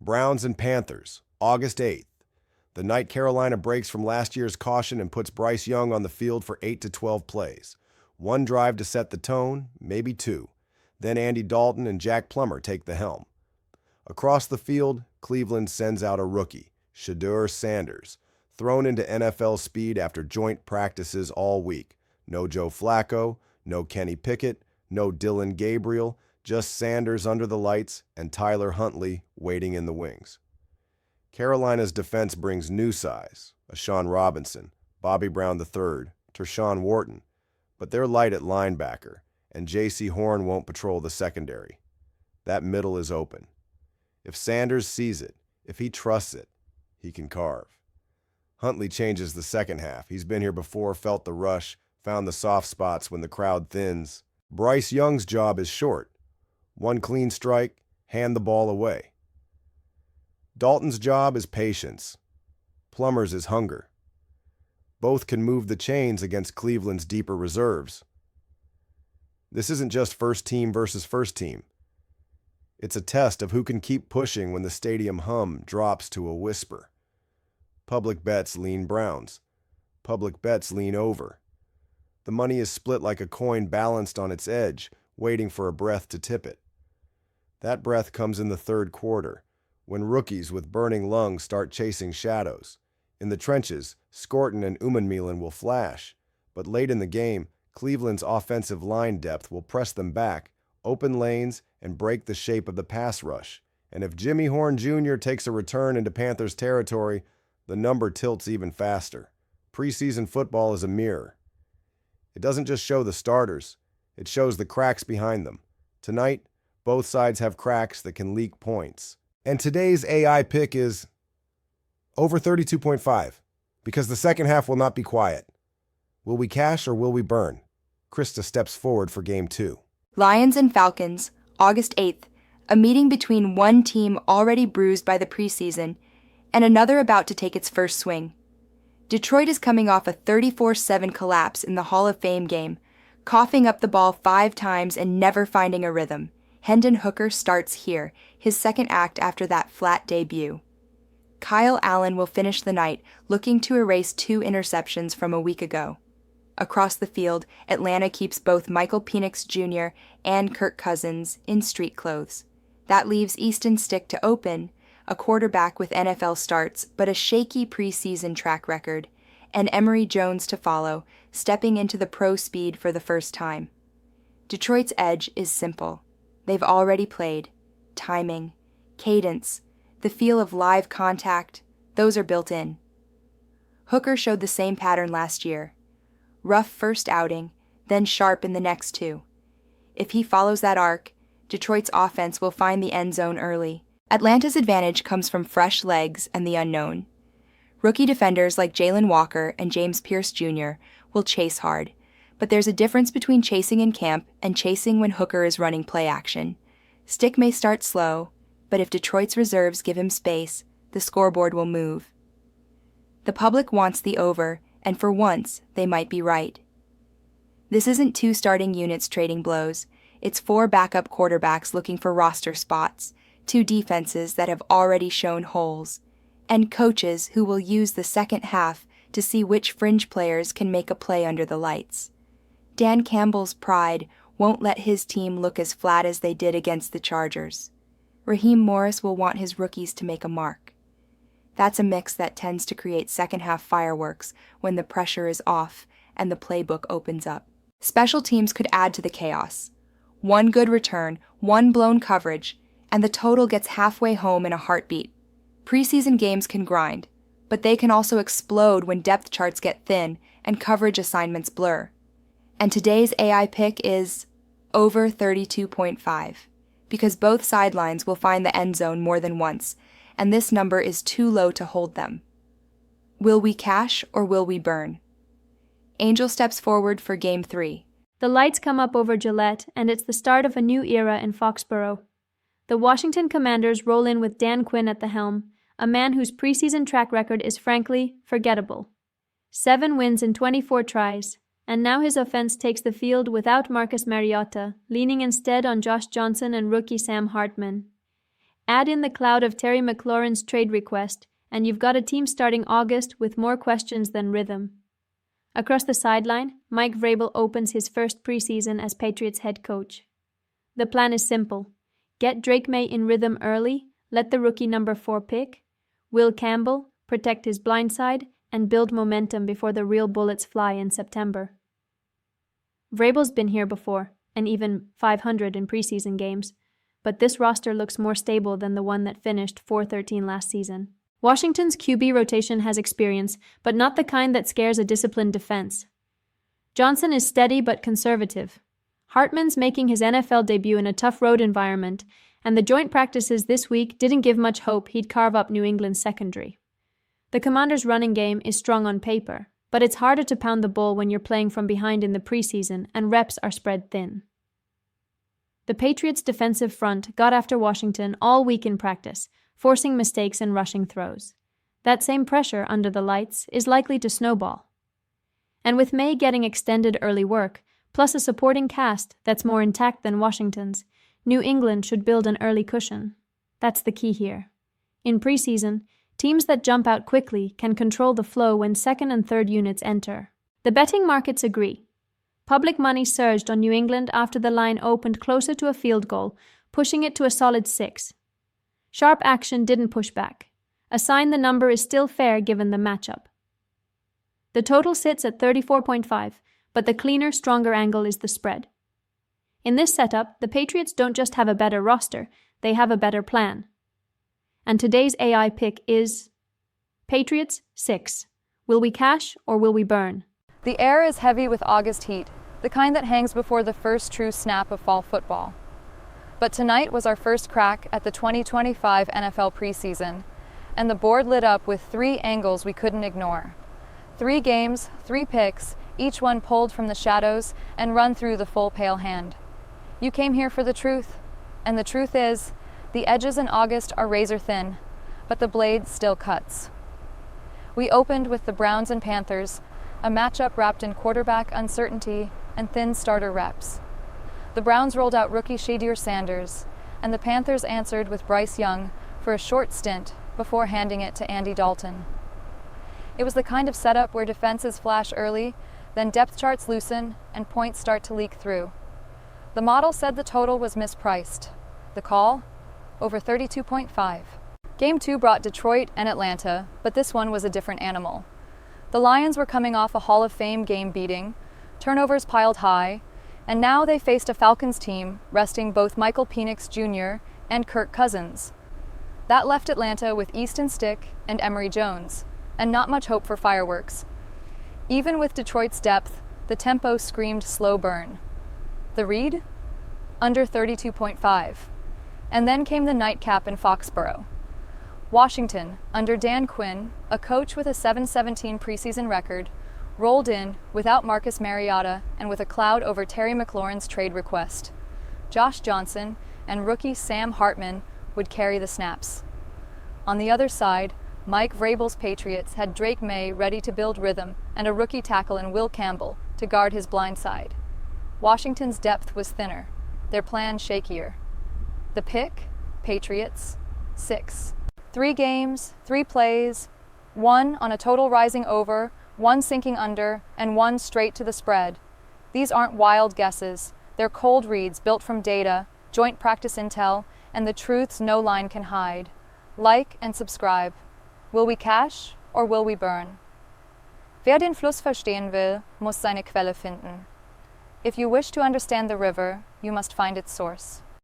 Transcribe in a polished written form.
Browns and Panthers, August 8th. The night Carolina breaks from last year's caution and puts Bryce Young on the field for 8 to 12 plays. One drive to set the tone, maybe two. Then Andy Dalton and Jack Plummer take the helm. Across the field, Cleveland sends out a rookie, Shadur Sanders, thrown into NFL speed after joint practices all week. No Joe Flacco, no Kenny Pickett, no Dylan Gabriel, just Sanders under the lights and Tyler Huntley waiting in the wings. Carolina's defense brings new size, Ashawn Robinson, Bobby Brown III, Tershawn Wharton, but they're light at linebacker, and J.C. Horn won't patrol the secondary. That middle is open. If Sanders sees it, if he trusts it, he can carve. Huntley changes the second half. He's been here before, felt the rush, found the soft spots when the crowd thins. Bryce Young's job is short. One clean strike, hand the ball away. Dalton's job is patience. Plummer's is hunger. Both can move the chains against Cleveland's deeper reserves. This isn't just first team versus first team. It's a test of who can keep pushing when the stadium hum drops to a whisper. Public bets lean Browns. Public bets lean over. The money is split like a coin balanced on its edge, waiting for a breath to tip it. That breath comes in the third quarter, when rookies with burning lungs start chasing shadows. In the trenches, Skorton and Umanmielen will flash, but late in the game, Cleveland's offensive line depth will press them back, open lanes, and break the shape of the pass rush. And if Jimmy Horn Jr. takes a return into Panthers territory, the number tilts even faster. Preseason football is a mirror. It doesn't just show the starters, it shows the cracks behind them. Tonight, both sides have cracks that can leak points. And today's AI pick is over 32.5, because the second half will not be quiet. Will we cash or will we burn? Krista steps forward for Game 2. Lions and Falcons, August 8th, a meeting between one team already bruised by the preseason and another about to take its first swing. Detroit is coming off a 34-7 collapse in the Hall of Fame game, coughing up the ball 5 times and never finding a rhythm. Hendon Hooker starts here, his second act after that flat debut. Kyle Allen will finish the night, looking to erase 2 interceptions from a week ago. Across the field, Atlanta keeps both Michael Penix Jr. and Kirk Cousins in street clothes. That leaves Easton Stick to open, a quarterback with NFL starts but a shaky preseason track record, and Emory Jones to follow, stepping into the pro speed for the first time. Detroit's edge is simple. They've already played. Timing, cadence, the feel of live contact, those are built in. Hooker showed the same pattern last year. Rough first outing, then sharp in the next 2. If he follows that arc, Detroit's offense will find the end zone early. Atlanta's advantage comes from fresh legs and the unknown. Rookie defenders like Jalen Walker and James Pierce Jr. will chase hard, but there's a difference between chasing in camp and chasing when Hooker is running play action. Stick may start slow, but if Detroit's reserves give him space, the scoreboard will move. The public wants the over, and for once, they might be right. This isn't 2 starting units trading blows. It's 4 backup quarterbacks looking for roster spots, 2 defenses that have already shown holes, and coaches who will use the second half to see which fringe players can make a play under the lights. Dan Campbell's pride won't let his team look as flat as they did against the Chargers. Raheem Morris will want his rookies to make a mark. That's a mix that tends to create second-half fireworks when the pressure is off and the playbook opens up. Special teams could add to the chaos. 1 good return, 1 blown coverage, and the total gets halfway home in a heartbeat. Preseason games can grind, but they can also explode when depth charts get thin and coverage assignments blur. And today's AI pick is over 32.5, because both sidelines will find the end zone more than once, and this number is too low to hold them. Will we cash or will we burn? Angel steps forward for Game 3. The lights come up over Gillette, and it's the start of a new era in Foxborough. The Washington Commanders roll in with Dan Quinn at the helm, a man whose preseason track record is frankly forgettable. 7 wins in 24 tries, and now his offense takes the field without Marcus Mariota, leaning instead on Josh Johnson and rookie Sam Hartman. Add in the cloud of Terry McLaurin's trade request, and you've got a team starting August with more questions than rhythm. Across the sideline, Mike Vrabel opens his first preseason as Patriots head coach. The plan is simple. Get Drake May in rhythm early, let the rookie number 4 pick, Will Campbell, protect his blind side, and build momentum before the real bullets fly in September. Vrabel's been here before, and even 500 in preseason games, but this roster looks more stable than the one that finished 4-13 last season. Washington's QB rotation has experience, but not the kind that scares a disciplined defense. Johnson is steady but conservative. Hartman's making his NFL debut in a tough road environment, and the joint practices this week didn't give much hope he'd carve up New England's secondary. The Commanders' running game is strong on paper, but it's harder to pound the ball when you're playing from behind in the preseason and reps are spread thin. The Patriots' defensive front got after Washington all week in practice, forcing mistakes and rushing throws. That same pressure under the lights is likely to snowball. And with May getting extended early work, plus a supporting cast that's more intact than Washington's, New England should build an early cushion. That's the key here. In preseason, teams that jump out quickly can control the flow when second and third units enter. The betting markets agree. Public money surged on New England after the line opened closer to a field goal, pushing it to a solid 6. Sharp action didn't push back, a sign the number is still fair given the matchup. The total sits at 34.5, but the cleaner, stronger angle is the spread. In this setup, the Patriots don't just have a better roster, they have a better plan. And today's AI pick is Patriots 6. Will we cash or will we burn? The air is heavy with August heat, the kind that hangs before the first true snap of fall football. But tonight was our first crack at the 2025 NFL preseason, and the board lit up with 3 angles we couldn't ignore. 3 games, 3 picks, each one pulled from the shadows and run through the full pale hand. You came here for the truth, and the truth is, the edges in August are razor thin, but the blade still cuts. We opened with the Browns and Panthers, a matchup wrapped in quarterback uncertainty and thin starter reps. The Browns rolled out rookie Shadur Sanders, and the Panthers answered with Bryce Young for a short stint before handing it to Andy Dalton. It was the kind of setup where defenses flash early, then depth charts loosen and points start to leak through. The model said the total was mispriced. The call? Over 32.5. Game 2 brought Detroit and Atlanta, but this one was a different animal. The Lions were coming off a Hall of Fame game beating, turnovers piled high, and now they faced a Falcons team resting both Michael Penix Jr. and Kirk Cousins. That left Atlanta with Easton Stick and Emory Jones, and not much hope for fireworks. Even with Detroit's depth, the tempo screamed slow burn. The read? Under 32.5. And then came the nightcap in Foxborough. Washington, under Dan Quinn, a coach with a 7-17 preseason record, rolled in without Marcus Mariota and with a cloud over Terry McLaurin's trade request. Josh Johnson and rookie Sam Hartman would carry the snaps. On the other side, Mike Vrabel's Patriots had Drake May ready to build rhythm and a rookie tackle in Will Campbell to guard his blind side. Washington's depth was thinner, their plan shakier. The pick? Patriots 6. 3 games, 3 plays, 1 on a total rising over, 1 sinking under, and 1 straight to the spread. These aren't wild guesses. They're cold reads built from data, joint practice intel, and the truths no line can hide. Like and subscribe. Will we cash or will we burn? Wer den Fluss verstehen will, muss seine Quelle finden. If you wish to understand the river, you must find its source.